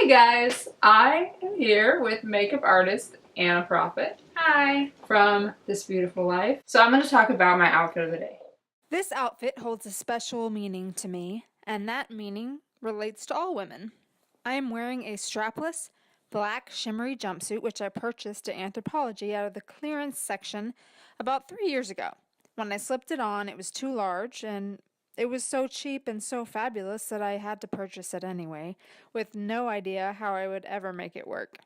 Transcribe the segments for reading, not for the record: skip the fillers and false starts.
Hey guys, I am here with makeup artist Anna Proffitt. Hi. From This Beautiful Life. So I'm going to talk about my outfit of the day. This outfit holds a special meaning to me, and that meaning relates to all women. I am wearing a strapless, black shimmery jumpsuit which I purchased at Anthropologie out of the clearance section about 3 years ago. When I slipped it on, it was too large, and it was so cheap and so fabulous that I had to purchase it anyway, with no idea how I would ever make it work.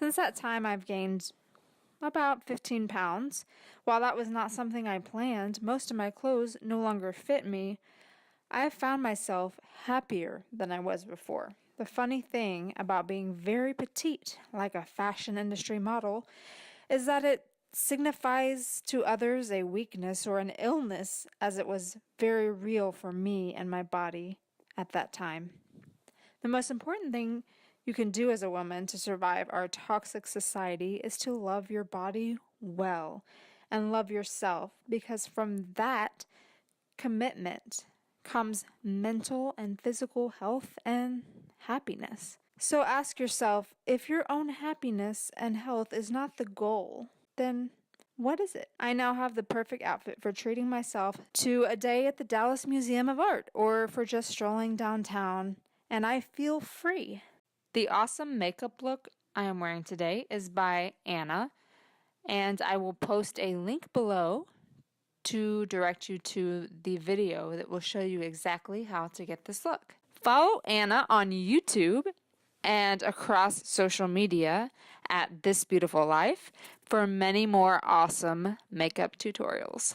Since that time, I've gained about 15 pounds. While that was not something I planned, most of my clothes no longer fit me. I have found myself happier than I was before. The funny thing about being very petite, like a fashion industry model, is that it signifies to others a weakness or an illness, as it was very real for me and my body at that time. The most important thing you can do as a woman to survive our toxic society is to love your body well and love yourself, because from that commitment comes mental and physical health and happiness. So ask yourself, if your own happiness and health is not the goal, then what is it? I now have the perfect outfit for treating myself to a day at the Dallas Museum of Art or for just strolling downtown, and I feel free. The awesome makeup look I am wearing today is by Anna, and I will post a link below to direct you to the video that will show you exactly how to get this look. Follow Anna on YouTube and across social media at This Beautiful Life for many more awesome makeup tutorials.